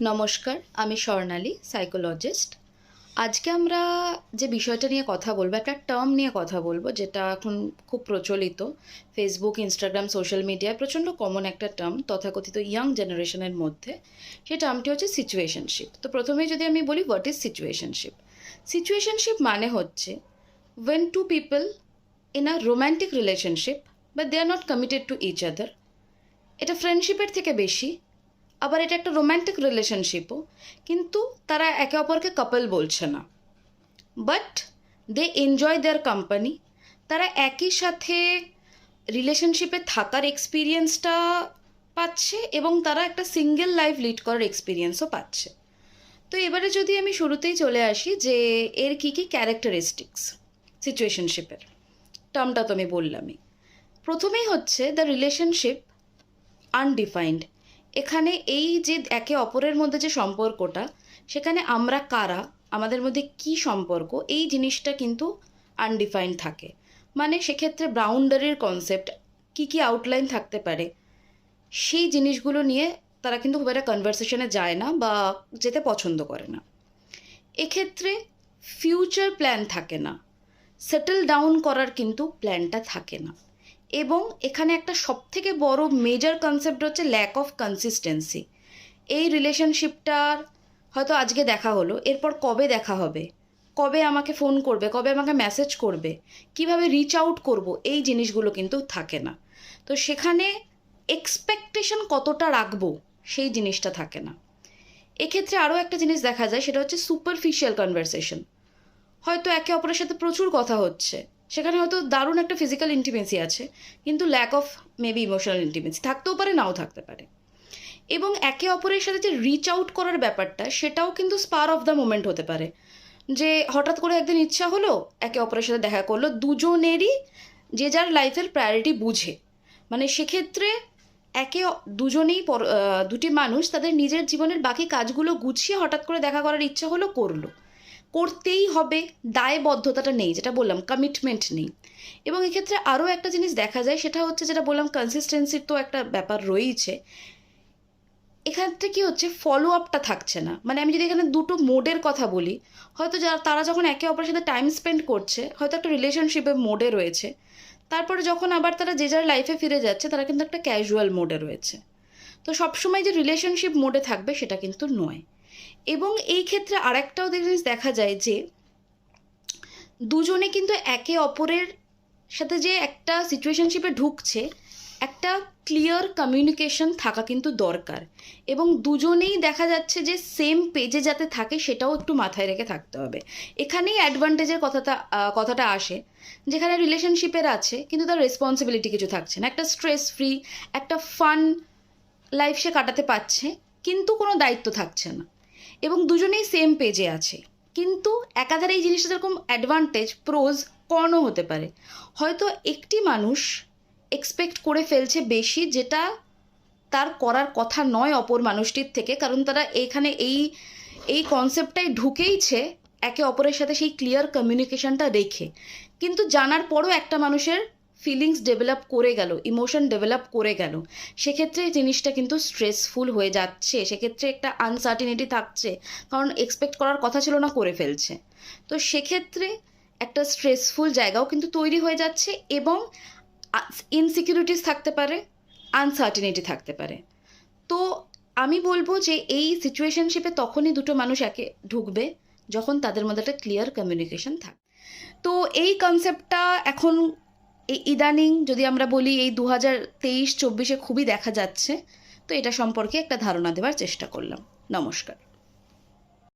নমস্কার, আমি স্বর্ণালী, সাইকোলজিস্ট। আজকে আমরা যে বিষয়টা নিয়ে কথা বলবো, একটা টার্ম নিয়ে কথা বলবো যেটা এখন খুব প্রচলিত। ফেসবুক, ইনস্টাগ্রাম, সোশ্যাল মিডিয়ায় প্রচণ্ড কমন একটা টার্ম তথাকথিত ইয়াং জেনারেশনের মধ্যে। সেই টার্মটি হচ্ছে সিচুয়েশনশিপ। তো প্রথমেই যদি আমি বলি, হোয়াট ইজ সিচুয়েশনশিপ? সিচুয়েশনশিপ মানে হচ্ছে when two people in a romantic relationship but they are not committed to each other। এটা ফ্রেন্ডশিপের থেকে বেশি, আবার এটা একটা রোম্যান্টিক রিলেশনশিপও, কিন্তু তারা একে অপরকে কাপল বলছে না, but they enjoy their company. তারা একই সাথে রিলেশনশিপে থাকার এক্সপিরিয়েন্সটা পাচ্ছে এবং তারা একটা সিঙ্গেল লাইফ লিড করার এক্সপিরিয়েন্সও পাচ্ছে। তো এবারে যদি আমি শুরুতেই চলে আসি যে এর কী কী ক্যারেক্টারিস্টিক্স সিচুয়েশনশিপের, টার্মটা তো আমি বললামই। প্রথমেই হচ্ছে দ্য রিলেশনশিপ আনডিফাইন্ড। এখানে এই যে একে অপরের মধ্যে যে সম্পর্কটা, সেখানে আমরা কারা, আমাদের মধ্যে কি সম্পর্ক, এই জিনিসটা কিন্তু আনডিফাইন্ড থাকে। মানে সেক্ষেত্রে বাউন্ডারির কনসেপ্ট, কি কি আউটলাইন থাকতে পারে, সেই জিনিসগুলো নিয়ে তারা কিন্তু খুব একটা কনভারসেশনে যায় না বা যেতে পছন্দ করে না। এক্ষেত্রে ফিউচার প্ল্যান থাকে না, সেটেল ডাউন করার কিন্তু প্ল্যানটা থাকে না। এবং এখানে একটা সবথেকে বড় মেজর কনসেপ্ট হচ্ছে ল্যাক অফ কনসিস্টেন্সি। এই রিলেশনশিপটার হয়তো আজকে দেখা হলো, এরপর কবে দেখা হবে, কবে আমাকে ফোন করবে, কবে আমাকে মেসেজ করবে, কিভাবে রিচ আউট করব, এই জিনিসগুলো কিন্তু থাকে না। তো সেখানে এক্সপেকটেশন কতটা রাখবো, সেই জিনিসটা থাকে না। এক্ষেত্রে আরও একটা জিনিস দেখা যায়, সেটা হচ্ছে সুপারফিশিয়াল কনভারসেশন। হয়তো একে অপরের সাথে প্রচুর কথা হচ্ছে, সেখানে হয়তো দারুণ একটা ফিজিক্যাল ইন্টিমেসি আছে, কিন্তু lack of maybe emotional intimacy থাকতেও পারে, নাও থাকতে পারে। এবং একে অপরের সাথে যে রিচ আউট করার ব্যাপারটা, সেটাও কিন্তু স্পার অফ দ্য মোমেন্ট হতে পারে। যে হঠাৎ করে একদিন ইচ্ছা হলো, একে অপরের সাথে দেখা করলো, দুজনেরই যে যার লাইফের প্রায়োরিটি বুঝে। মানে সেক্ষেত্রে দুজনেই দুটি মানুষ তাদের নিজের জীবনের বাকি কাজগুলো গুছিয়ে হঠাৎ করে দেখা করার ইচ্ছা হলো, করলো, করতেই হবে, দায়বদ্ধতাটা নেই, যেটা বললাম কমিটমেন্ট নেই। এবং এক্ষেত্রে আরও একটা জিনিস দেখা যায়, সেটা হচ্ছে যেটা বললাম কনসিস্টেন্সির তো একটা ব্যাপার রয়েইছে। এখানে কি হচ্ছে, ফলো আপটা থাকছে না। মানে আমি যদি এখানে দুটো মোডের কথা বলি, হয়তো তারা যখন একে অপরের সাথে টাইম স্পেন্ড করছে, হয়তো একটা রিলেশনশিপের মোডে রয়েছে, তারপরে যখন আবার তারা যে যার লাইফে ফিরে যাচ্ছে, তারা কিন্তু একটা ক্যাজুয়াল মোডে রয়েছে। তো সবসময় যে রিলেশনশিপ মোডে থাকবে সেটা কিন্তু নয়। এবং এই ক্ষেত্রে আরেকটাও জিনিস দেখা যায় যে দুজনে কিন্তু একে অপরের সাথে যে একটা সিচুয়েশনশিপে ঢুকছে, একটা ক্লিয়ার কমিউনিকেশন থাকা কিন্তু দরকার। এবং দুজনেই দেখা যাচ্ছে যে সেম পেজে যাতে থাকে, সেটাও একটু মাথায় রেখে থাকতে হবে। এখানেই অ্যাডভান্টেজের কথাটা আসে, যেখানে রিলেশনশিপের আছে কিন্তু তার রেসপন্সিবিলিটি কিছু থাকছে না, একটা স্ট্রেস ফ্রি, একটা ফান লাইফ সে কাটাতে পারছে, কিন্তু কোনো দায়িত্ব থাকছে না, এবং দুজনেই সেম পেজে আছে। কিন্তু একাধারে এই জিনিসটা যেরকম অ্যাডভান্টেজ, প্রোজ, কনও হতে পারে। হয়তো একটি মানুষ এক্সপেক্ট করে ফেলছে বেশি, যেটা তার করার কথা নয় অপর মানুষটির থেকে, কারণ তারা এখানে এই কনসেপ্টটাই ঢুকেইছে একে অপরের সাথে সেই ক্লিয়ার কমিউনিকেশনটা রেখে। কিন্তু জানার পরও একটা মানুষের ফিলিংস ডেভেলপ করে গেল, ইমোশন ডেভেলপ করে গেল, সেক্ষেত্রে এই জিনিসটা কিন্তু স্ট্রেসফুল হয়ে যাচ্ছে। সেক্ষেত্রে একটা আনসার্টিনিটি থাকছে, কারণ এক্সপেক্ট করার কথা ছিল না, করে ফেলছে। তো সেক্ষেত্রে একটা স্ট্রেসফুল জায়গাও কিন্তু তৈরি হয়ে যাচ্ছে, এবং ইনসিকিউরিটিস থাকতে পারে, আনসার্টিনিটি থাকতে পারে। তো আমি বলবো যে এই সিচুয়েশনশিপে তখনই দুটো মানুষ একে ঢুকবে যখন তাদের মধ্যে একটা ক্লিয়ার কমিউনিকেশন থাকে। তো এই কনসেপ্টটা এখন ইদানিং যদি আমরা বলি, এই 2023-24 খুবই দেখা যাচ্ছে। তো এটা সম্পর্কে একটা ধারণা দেওয়ার চেষ্টা করলাম। নমস্কার।